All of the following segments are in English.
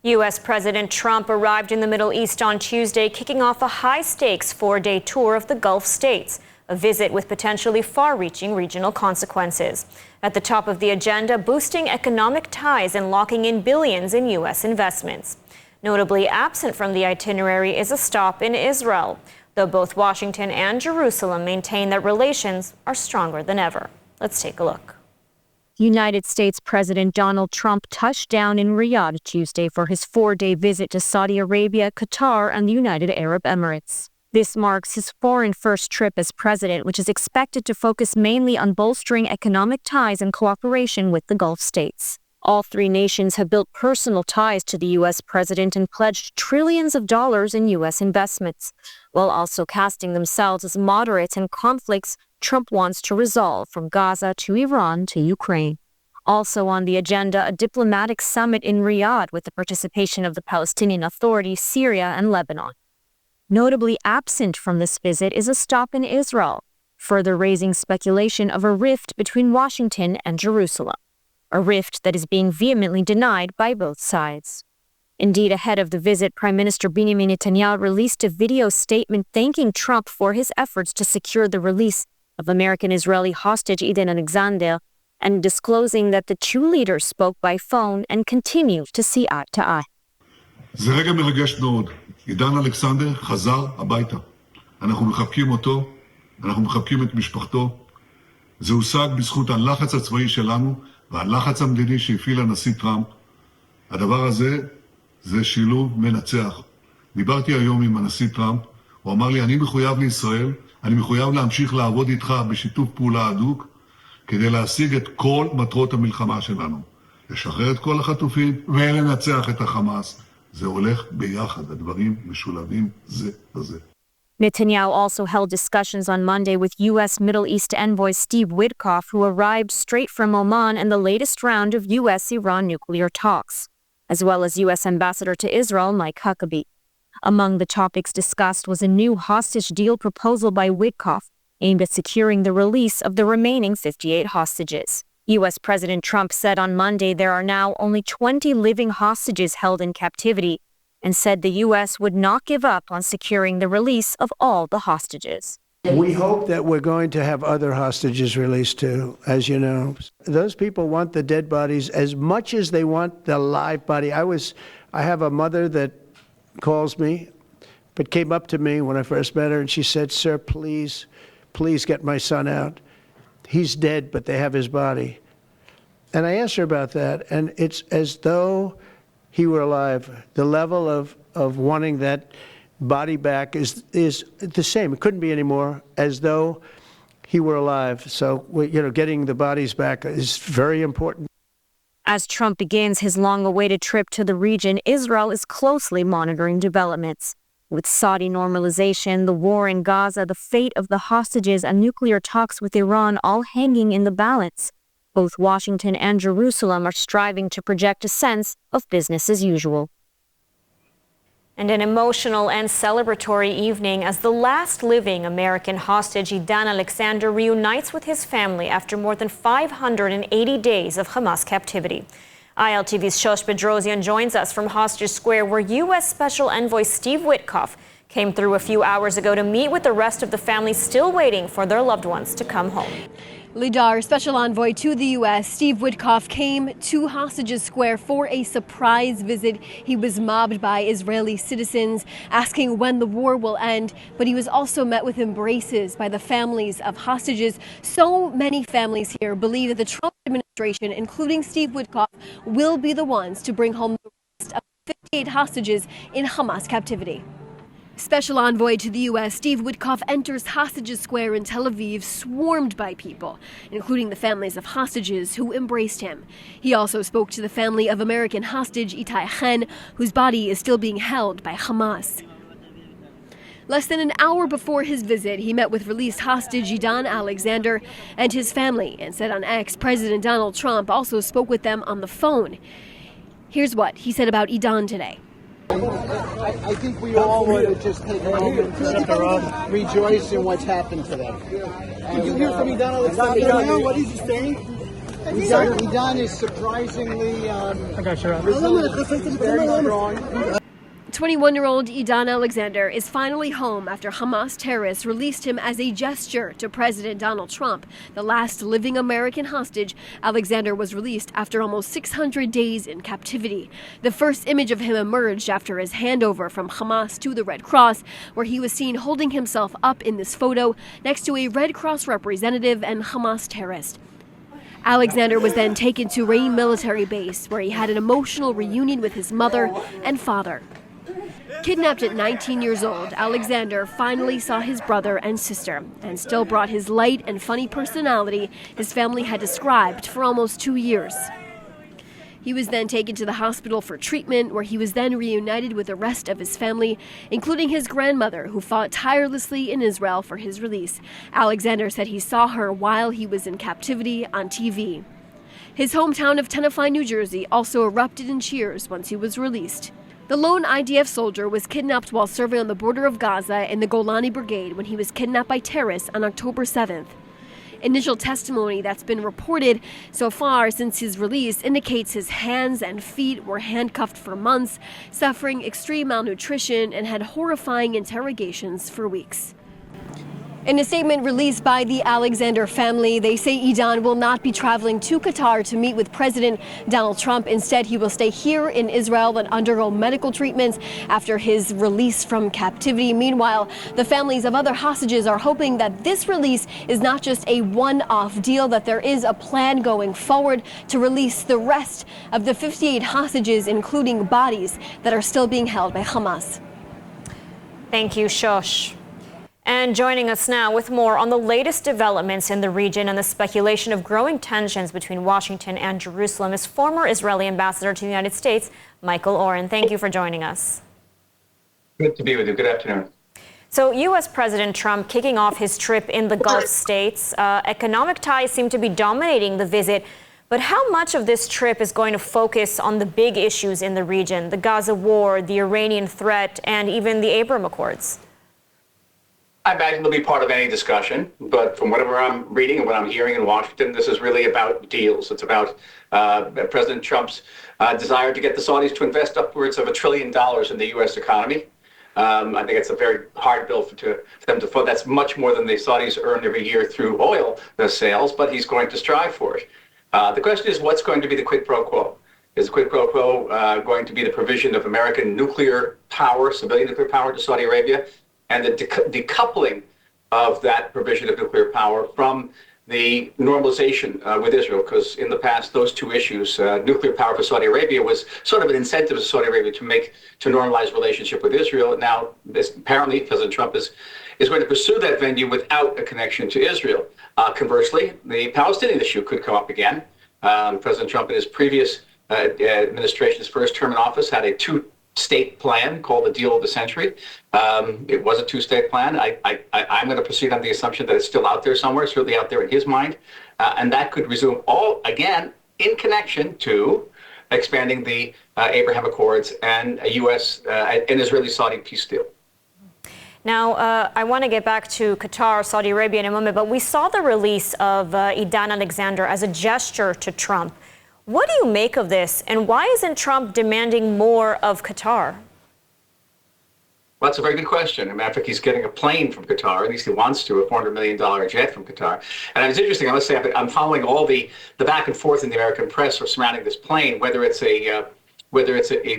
U.S. President Trump arrived in the Middle East on Tuesday, kicking off a high-stakes four-day tour of the Gulf states, a visit with potentially far-reaching regional consequences. At the top of the agenda, boosting economic ties and locking in billions in U.S. investments. Notably absent from the itinerary is a stop in Israel, though both Washington and Jerusalem maintain that relations are stronger than ever. Let's take a look. United States President Donald Trump touched down in Riyadh Tuesday for his four-day visit to Saudi Arabia, Qatar, and the United Arab Emirates. This marks his foreign first trip as president, which is expected to focus mainly on bolstering economic ties and cooperation with the Gulf states. All three nations have built personal ties to the U.S. president and pledged trillions of dollars in U.S. investments, while also casting themselves as moderates in conflicts Trump wants to resolve, from Gaza to Iran to Ukraine. Also on the agenda, a diplomatic summit in Riyadh with the participation of the Palestinian Authority, Syria, and Lebanon. Notably absent from this visit is a stop in Israel, further raising speculation of a rift between Washington and Jerusalem, a rift that is being vehemently denied by both sides. Indeed, ahead of the visit, Prime Minister Benjamin Netanyahu released a video statement thanking Trump for his efforts to secure the release of American-Israeli hostage Edan Alexander, and disclosing that the two leaders spoke by phone and continue to see eye to eye. זה רגע מרגש מאוד. עידן אלכסנדר חזר הביתה. אנחנו מחבקים אותו, אנחנו מחבקים את משפחתו. זה הושג בזכות הלחץ הצבאי שלנו והלחץ המדיני שהפעיל הנשיא טראמפ. הדבר הזה זה שילוב מנצח. דיברתי היום עם הנשיא טראמפ, הוא אמר לי, אני מחויב לישראל, אני מחויב להמשיך לעבוד איתך בשיתוף פעולה הדוק, כדי להשיג את כל מטרות המלחמה שלנו. לשחרר את כל החטופים ולנצח את החמאס. זה הולך ביחד, הדברים משולבים זה בזה. Netanyahu also held discussions on Monday with U.S. Middle East Envoy Steve Witko, who arrived straight from Oman in the latest round of U.S.-Iran nuclear talks, as well as U.S. Ambassador to Israel Mike Huckabee. Among the topics discussed was a new hostage deal proposal by Witko, aimed at securing the release of the remaining 58 hostages. U.S. President Trump said on Monday there are now only 20 living hostages held in captivity, and said the U.S. would not give up on securing the release of all the hostages. We hope that we're going to have other hostages released too, as you know. Those people want the dead bodies as much as they want the live body. I have a mother that calls me, but came up to me when I first met her, and she said, "Sir, please get my son out. He's dead, but they have his body." And I asked her about that, and it's as though he were alive. The level of wanting that body back is the same. It couldn't be any more, as though he were alive. So, getting the bodies back is very important. As Trump begins his long-awaited trip to the region, Israel is closely monitoring developments. With Saudi normalization, the war in Gaza, the fate of the hostages, and nuclear talks with Iran all hanging in the balance, both Washington and Jerusalem are striving to project a sense of business as usual. And an emotional and celebratory evening as the last living American hostage, Edan Alexander, reunites with his family after more than 580 days of Hamas captivity. ILTV's Shosh Bedrosian joins us from Hostage Square, where U.S. Special Envoy Steve Witko came through a few hours ago to meet with the rest of the family still waiting for their loved ones to come home. Lidar, Special Envoy to the U.S., Steve Witko, came to Hostages Square for a surprise visit. He was mobbed by Israeli citizens asking when the war will end, but he was also met with embraces by the families of hostages. So many families here believe that the Trump administration, including Steve Witko, will be the ones to bring home the rest of 58 hostages in Hamas captivity. Special Envoy to the U.S. Steve Witko enters Hostages Square in Tel Aviv, swarmed by people, including the families of hostages who embraced him. He also spoke to the family of American hostage Itai Chen, whose body is still being held by Hamas. Less than an hour before his visit, he met with released hostage Edan Alexander and his family, and said on X, President Donald Trump also spoke with them on the phone. Here's what he said about Edan today. I think we all want to just take a moment to rejoice in what's happened today. Did you hear from Edan Alexander? What is he saying? Edan is surprisingly resilient, very strong. 21-year-old Edan Alexander is finally home after Hamas terrorists released him as a gesture to President Donald Trump. The last living American hostage, Alexander was released after almost 600 days in captivity. The first image of him emerged after his handover from Hamas to the Red Cross, where he was seen holding himself up in this photo next to a Red Cross representative and Hamas terrorist. Alexander was then taken to Rein military base, where he had an emotional reunion with his mother and father. Kidnapped at 19 years old, Alexander finally saw his brother and sister and still brought his light and funny personality his family had described for almost 2 years. He was then taken to the hospital for treatment, where he was then reunited with the rest of his family, including his grandmother, who fought tirelessly in Israel for his release. Alexander said he saw her while he was in captivity on TV. His hometown of Tenafly, New Jersey, also erupted in cheers once he was released. The lone IDF soldier was kidnapped while serving on the border of Gaza in the Golani Brigade when he was kidnapped by terrorists on October 7th. Initial testimony that's been reported so far since his release indicates his hands and feet were handcuffed for months, suffering extreme malnutrition, and had horrifying interrogations for weeks. In a statement released by the Alexander family, they say Edan will not be traveling to Qatar to meet with President Donald Trump. Instead, he will stay here in Israel and undergo medical treatments after his release from captivity. Meanwhile, the families of other hostages are hoping that this release is not just a one-off deal, that there is a plan going forward to release the rest of the 58 hostages, including bodies that are still being held by Hamas. Thank you, Shosh. And joining us now with more on the latest developments in the region and the speculation of growing tensions between Washington and Jerusalem is former Israeli ambassador to the United States, Mikl Orin. Thank you for joining us. Good to be with you. Good afternoon. So U.S. President Trump kicking off his trip in the Gulf states. Economic ties seem to be dominating the visit. But how much of this trip is going to focus on the big issues in the region, the Gaza war, the Iranian threat, and even the Abraham Accords? I imagine it'll be part of any discussion, but from whatever I'm reading and what I'm hearing in Washington, this is really about deals. It's about President Trump's desire to get the Saudis to invest upwards of $1 trillion in the U.S. economy. I think it's a very hard bill for them to fund. That's much more than the Saudis earn every year through oil sales, but he's going to strive for it. The question is, what's going to be the quid pro quo? Is the quid pro quo going to be the provision of American nuclear power, civilian nuclear power to Saudi Arabia, and the decoupling of that provision of nuclear power from the normalization with Israel? Because in the past, those two issues, nuclear power for Saudi Arabia was sort of an incentive to Saudi Arabia to normalize relationship with Israel. Now, apparently, President Trump is going to pursue that venue without a connection to Israel. Conversely, the Palestinian issue could come up again. President Trump, in his previous administration's first term in office, had a two-state plan called the Deal of the Century. It was a two-state plan. I'm going to proceed on the assumption that it's still out there somewhere, certainly out there in his mind, and that could resume all again in connection to expanding the Abraham Accords and a U.S. and Israeli-Saudi peace deal. Now, I want to get back to Qatar, Saudi Arabia in a moment, but we saw the release of Edan Alexander as a gesture to Trump. What do you make of this, and why isn't Trump demanding more of Qatar? Well, that's a very good question. As a matter of fact, he's getting a plane from Qatar, at least he wants to, a $400 million jet from Qatar. And it's interesting, I must say, I'm following all the back and forth in the American press surrounding this plane, whether it's a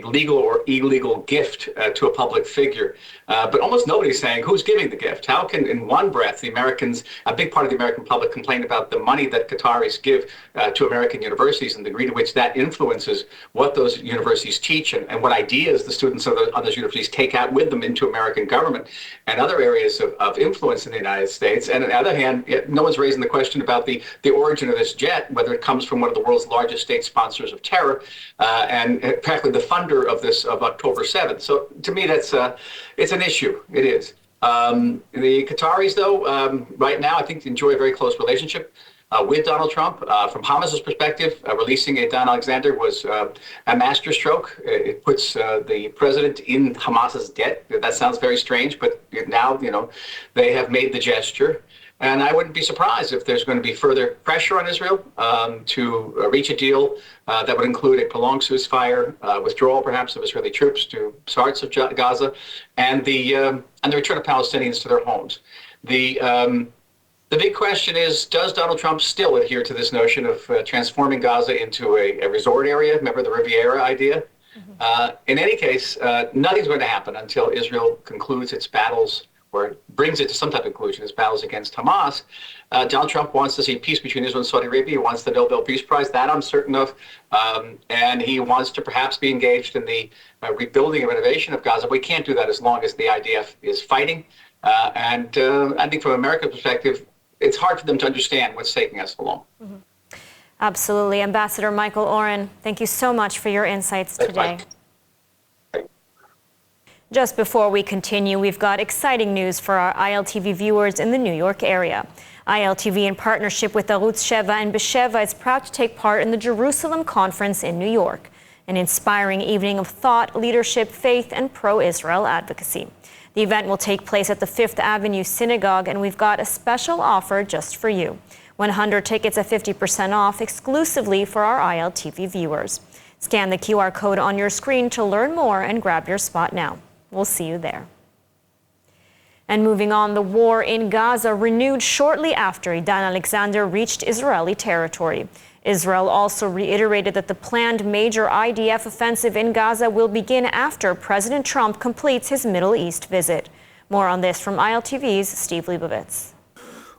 legal or illegal gift to a public figure. But almost nobody's saying who's giving the gift. How can, in one breath, the Americans, a big part of the American public, complain about the money that Qataris give to American universities and the degree to which that influences what those universities teach and what ideas the students of those universities take out with them into American government and other areas of influence in the United States. And on the other hand, no one's raising the question about the origin of this jet, whether it comes from one of the world's largest state sponsors of terror, and practically the funder of this of October 7th. So to me, it's an issue. It is. The Qataris, though, right now, I think enjoy a very close relationship with Donald Trump. From Hamas's perspective, releasing Edan Alexander was a masterstroke. It puts the president in Hamas's debt. That sounds very strange, but now, they have made the gesture. And I wouldn't be surprised if there's going to be further pressure on Israel to reach a deal that would include a prolonged ceasefire, withdrawal perhaps of Israeli troops to parts of Gaza, and the return of Palestinians to their homes. The big question is, does Donald Trump still adhere to this notion of transforming Gaza into a resort area? Remember the Riviera idea? In any case, nothing's going to happen until Israel concludes its battles or brings it to some type of conclusion, its battles against Hamas. Donald Trump wants to see peace between Israel and Saudi Arabia. He wants the Nobel Peace Prize. That I'm certain of. And he wants to perhaps be engaged in the rebuilding and renovation of Gaza. We can't do that as long as the IDF is fighting. And I think from America's perspective, it's hard for them to understand what's taking us so long. Absolutely. Ambassador Mikl Orin, thank you so much for your insights today. Just before we continue, we've got exciting news for our ILTV viewers in the New York area. ILTV, in partnership with Arutz Sheva and Besheva, is proud to take part in the Jerusalem Conference in New York, an inspiring evening of thought, leadership, faith, and pro-Israel advocacy. The event will take place at the Fifth Avenue Synagogue, and we've got a special offer just for you. 100 tickets at 50% off exclusively for our ILTV viewers. Scan the QR code on your screen to learn more and grab your spot now. We'll see you there. And moving on, the war in Gaza renewed shortly after Edan Alexander reached Israeli territory. Israel also reiterated that the planned major IDF offensive in Gaza will begin after President Trump completes his Middle East visit. More on this from ILTV's Steve Leibovitz.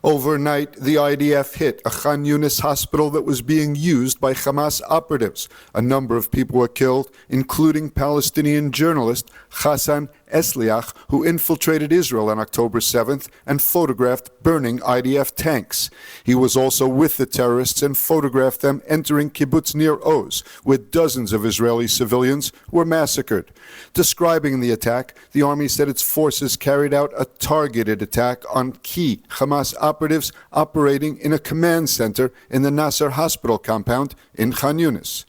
Overnight, the IDF hit a Khan Yunis hospital that was being used by Hamas operatives. A number of people were killed, including Palestinian journalist Hassan Esliach, who infiltrated Israel on October 7th and photographed burning IDF tanks. He was also with the terrorists and photographed them entering kibbutz Nir Oz, where dozens of Israeli civilians were massacred. Describing the attack, the army said its forces carried out a targeted attack on key Hamas operatives operating in a command center in the Nasser hospital compound in Khan Yunis.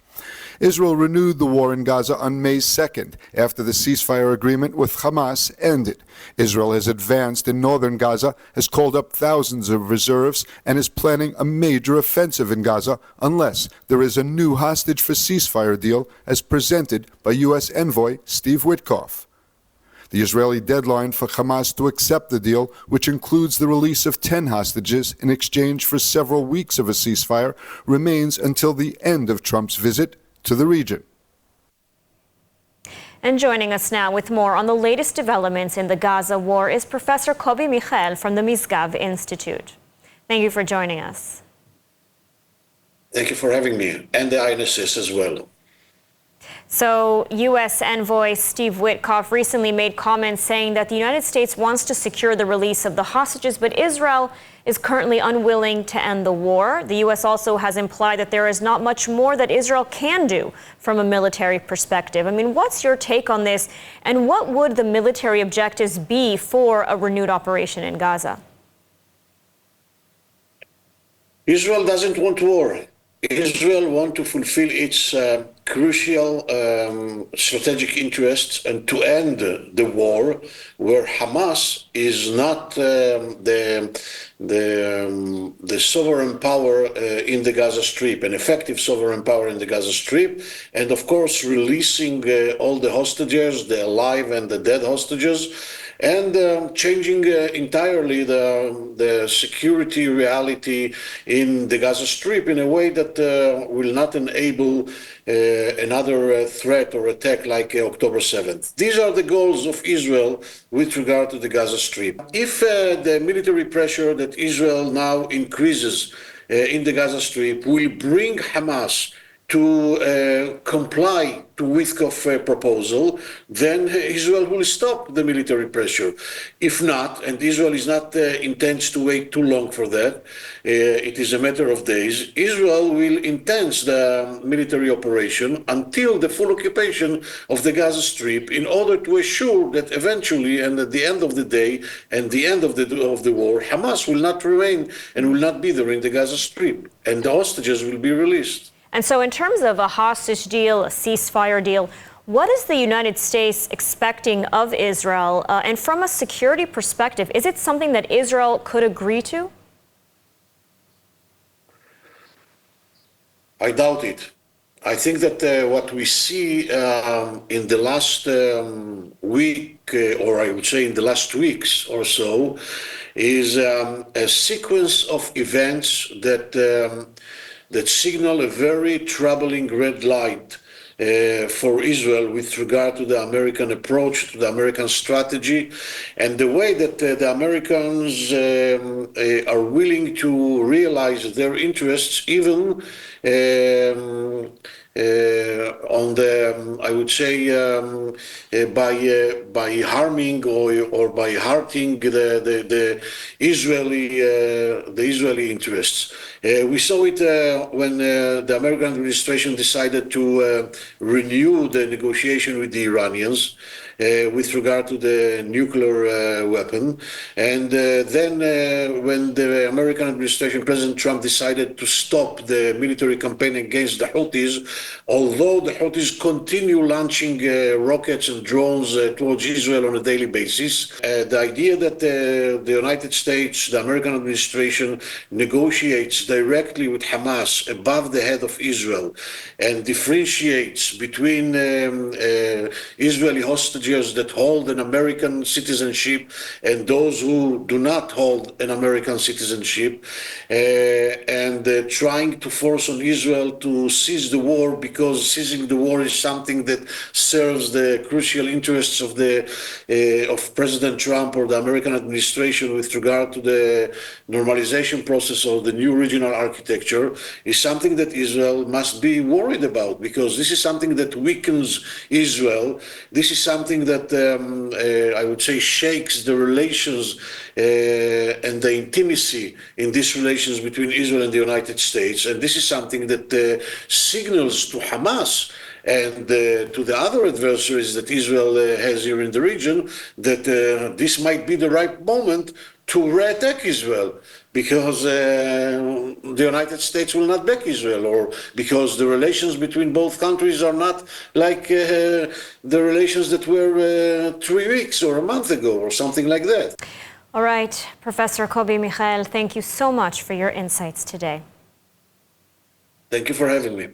Israel renewed the war in Gaza on May 2nd after the ceasefire agreement with Hamas ended. Israel has advanced in northern Gaza, has called up thousands of reserves, and is planning a major offensive in Gaza unless there is a new hostage for ceasefire deal as presented by U.S. Envoy Steve Witko. The Israeli deadline for Hamas to accept the deal, which includes the release of 10 hostages in exchange for several weeks of a ceasefire, remains until the end of Trump's visit to the region. And joining us now with more on the latest developments in the Gaza war is Professor Kobi Mikl from the Misgav Institute. Thank you for joining us. Thank you for having me, and the INSS as well. So, U.S. Envoy Steve Witko recently made comments saying that the United States wants to secure the release of the hostages, but Israel is currently unwilling to end the war. The U.S. also has implied that there is not much more that Israel can do from a military perspective. I mean, what's your take on this, and what would the military objectives be for a renewed operation in Gaza? Israel doesn't want war. Israel wants to fulfill its crucial strategic interests and to end the war, where Hamas is not the sovereign power in the Gaza Strip, an effective sovereign power in the Gaza Strip, and of course releasing all the hostages, the alive and the dead hostages, and changing entirely the security reality in the Gaza Strip in a way that will not enable another threat or attack like October 7th. These are the goals of Israel with regard to the Gaza Strip. If the military pressure that Israel now increases in the Gaza Strip will bring Hamas to comply to Witko's proposal, then Israel will stop the military pressure. If not, and Israel is not intends to wait too long for that, it is a matter of days, Israel will intense the military operation until the full occupation of the Gaza Strip in order to assure that eventually, and at the end of the day, and the end of the war, Hamas will not remain and will not be there in the Gaza Strip, and the hostages will be released. And so in terms of a hostage deal, a ceasefire deal, what is the United States expecting of Israel? And from a security perspective, is it something that Israel could agree to? I doubt it. I think that what we see in the last week, or I would say in the last weeks or so, is a sequence of events that signal a very troubling red light for Israel with regard to the American approach, to the American strategy, and the way that the Americans are willing to realize their interests even on the, I would say, by harming or by hurting the Israeli interests. We saw it when the American administration decided to renew the negotiation with the Iranians with regard to the nuclear weapon. And then when the American administration, President Trump, decided to stop the military campaign against the Houthis, although the Houthis continue launching rockets and drones towards Israel on a daily basis, the idea that the United States, the American administration, negotiates directly with Hamas above the head of Israel and differentiates between Israeli hostages that hold an American citizenship and those who do not hold an American citizenship, and trying to force on Israel to cease the war, because ceasing the war is something that serves the crucial interests of President Trump or the American administration with regard to the normalization process of the new regional architecture, is something that Israel must be worried about, because this is something that weakens Israel. This is something that I would say shakes the relations and the intimacy in these relations between Israel and the United States. And this is something that signals to Hamas and to the other adversaries that Israel has here in the region that this might be the right moment to re-attack Israel, because the United States will not back Israel, or because the relations between both countries are not like the relations that were 3 weeks or a month ago or something like that. All right, Professor Kobi Mikl, thank you so much for your insights today. Thank you for having me.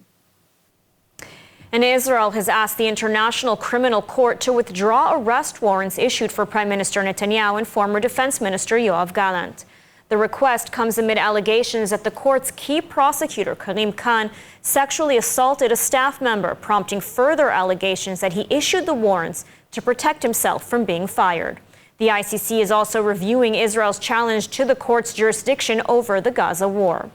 And Israel has asked the International Criminal Court to withdraw arrest warrants issued for Prime Minister Netanyahu and former Defense Minister Yoav Gallant. The request comes amid allegations that the court's key prosecutor, Karim Khan, sexually assaulted a staff member, prompting further allegations that he issued the warrants to protect himself from being fired. The ICC is also reviewing Israel's challenge to the court's jurisdiction over the Gaza war.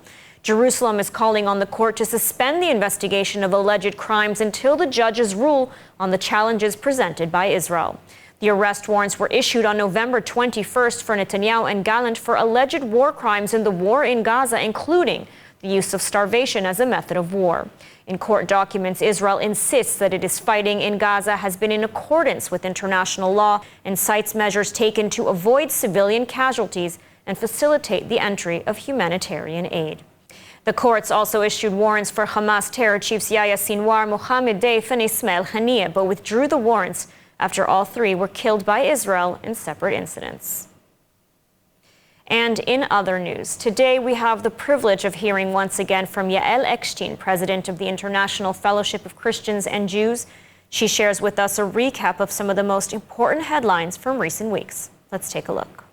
Jerusalem is calling on the court to suspend the investigation of alleged crimes until the judges rule on the challenges presented by Israel. The arrest warrants were issued on November 21st for Netanyahu and Gallant for alleged war crimes in the war in Gaza, including the use of starvation as a method of war. In court documents, Israel insists that it is fighting in Gaza has been in accordance with international law and cites measures taken to avoid civilian casualties and facilitate the entry of humanitarian aid. The courts also issued warrants for Hamas terror chiefs Yahya Sinwar, Mohammed Deif, and Ismail Haniyeh, but withdrew the warrants after all three were killed by Israel in separate incidents. And in other news, today we have the privilege of hearing once again from Yael Eckstein, president of the International Fellowship of Christians and Jews. She shares with us a recap of some of the most important headlines from recent weeks. Let's take a look.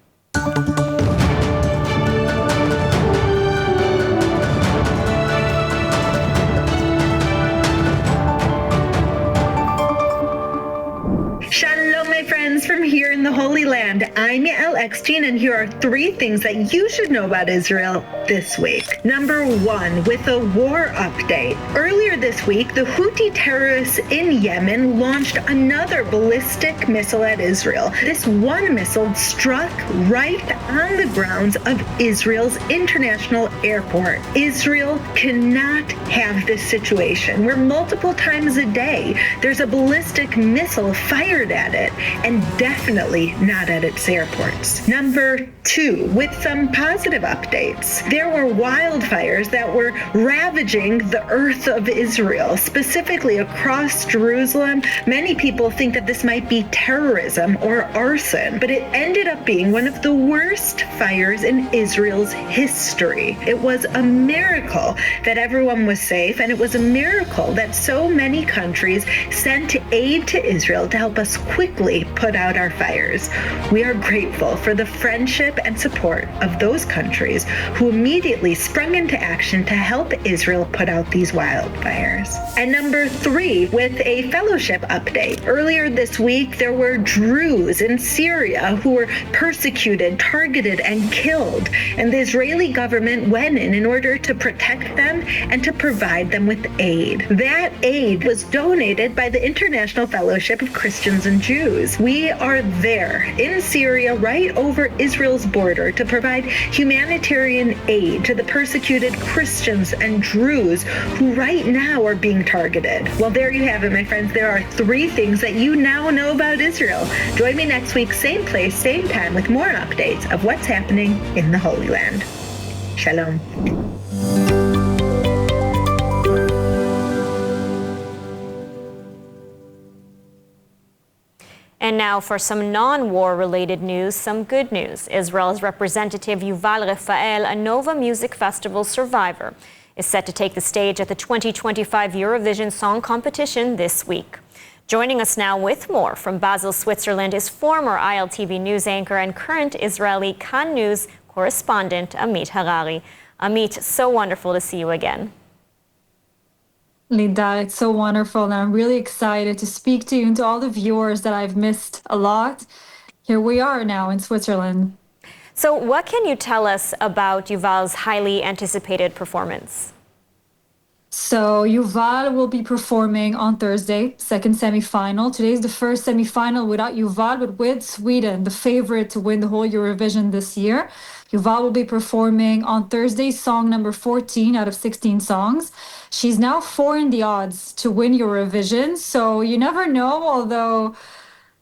Shalom, my friends, from here in the Holy Land. I'm Yael Eckstein, and here are 3 things that you should know about Israel this week. Number 1, with a war update. Earlier this week, the Houthi terrorists in Yemen launched another ballistic missile at Israel. This one missile struck right on the grounds of Israel's international airport. Israel cannot have this situation where multiple times a day there's a ballistic missile fired at it, and definitely not at its airports. Number 2, with some positive updates. There were wildfires that were ravaging the earth of Israel, specifically across Jerusalem. Many people think that this might be terrorism or arson, but it ended up being one of the worst fires in Israel's history. It was a miracle that everyone was safe, and it was a miracle that so many countries sent aid to Israel to help us quickly put out our fires. We are grateful for the friendship and support of those countries who immediately sprung into action to help Israel put out these wildfires. And number 3, with a fellowship update. Earlier this week, there were Druze in Syria who were persecuted, targeted, and killed. And the Israeli government went in order to protect them and to provide them with aid. That aid was donated by the International Fellowship of Christians and Jews. We are there in Syria, right over Israel's border, to provide humanitarian aid to the persecuted Christians and Druze who right now are being targeted. Well, there you have it, my friends. There are 3 things that you now know about Israel. Join me next week, same place, same time, with more updates of what's happening in the Holy Land. Shalom. And now for some non-war related news, some good news. Israel's representative Yuval Rafael, a Nova Music Festival survivor, is set to take the stage at the 2025 Eurovision Song Competition this week. Joining us now with more from Basel, Switzerland, is former ILTV news anchor and current Israeli Kan News correspondent Amit Harrari. Amit, so wonderful to see you again. Linda, it's so wonderful, and I'm really excited to speak to you and to all the viewers that I've missed a lot. Here we are now in Switzerland. So what can you tell us about Yuval's highly anticipated performance? So Yuval will be performing on Thursday, second semifinal. Today's the first semifinal without Yuval, but with Sweden, the favorite to win the whole Eurovision this year. Yuval will be performing on Thursday, song number 14 out of 16 songs. She's now 4 in the odds to win Eurovision, so you never know, although,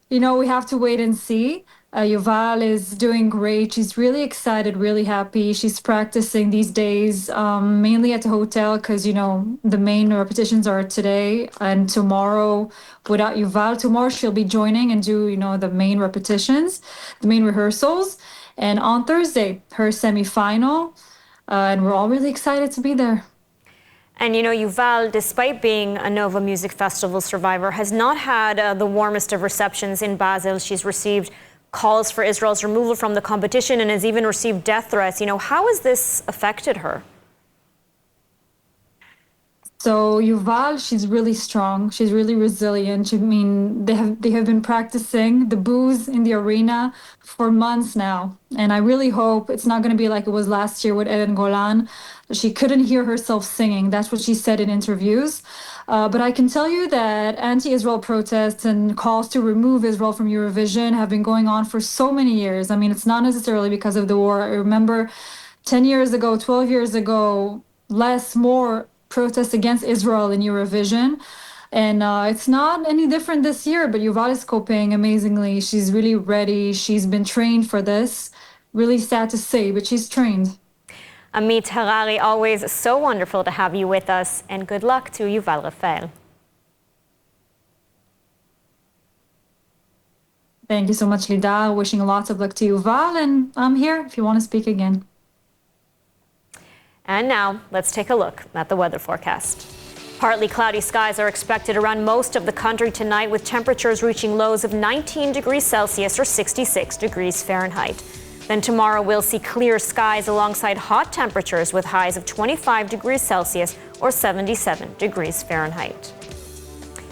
we have to wait and see. Yuval is doing great. She's really excited, really happy. She's practicing these days, mainly at the hotel because, the main repetitions are today and tomorrow without Yuval. Tomorrow she'll be joining and do, the main repetitions, the main rehearsals. And on Thursday, her semifinal, and we're all really excited to be there. And Yuval, despite being a Nova Music Festival survivor, has not had the warmest of receptions in Basel. She's received calls for Israel's removal from the competition and has even received death threats. How has this affected her? So Yuval, she's really strong. She's really resilient. They have been practicing the boos in the arena for months now. And I really hope it's not going to be like it was last year with Eden Golan. She couldn't hear herself singing. That's what she said in interviews. But I can tell you that anti-Israel protests and calls to remove Israel from Eurovision have been going on for so many years. It's not necessarily because of the war. I remember 10 years ago, 12 years ago, more protests against Israel in Eurovision. And it's not any different this year, but Yuval is coping amazingly. She's really ready. She's been trained for this. Really sad to say, but she's trained. Amit Harrari, always so wonderful to have you with us, and good luck to Yuval Rafael. Thank you so much, Lida. Wishing lots of luck to Yuval, and I'm here if you want to speak again. And now, let's take a look at the weather forecast. Partly cloudy skies are expected around most of the country tonight, with temperatures reaching lows of 19 degrees Celsius or 66 degrees Fahrenheit. Then tomorrow we'll see clear skies alongside hot temperatures with highs of 25 degrees Celsius or 77 degrees Fahrenheit.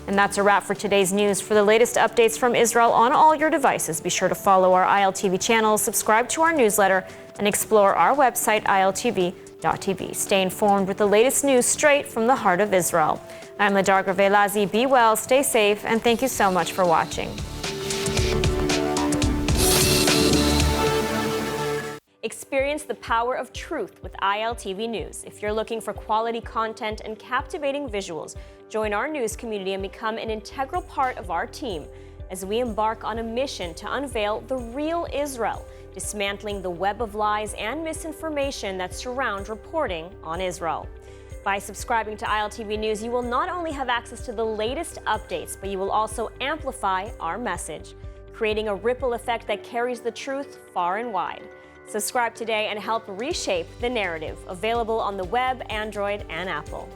And that's a wrap for today's news. For the latest updates from Israel on all your devices, be sure to follow our ILTV channel, subscribe to our newsletter, and explore our website, ILTV.tv. Stay informed with the latest news straight from the heart of Israel. I'm Ladar Gravelazi. Be well, stay safe, and thank you so much for watching. Experience the power of truth with ILTV News. If you're looking for quality content and captivating visuals, join our news community and become an integral part of our team. as we embark on a mission to unveil the real Israel, dismantling the web of lies and misinformation that surround reporting on Israel. By subscribing to ILTV News, you will not only have access to the latest updates, but you will also amplify our message, creating a ripple effect that carries the truth far and wide. Subscribe today and help reshape the narrative. Available on the web, Android, and Apple.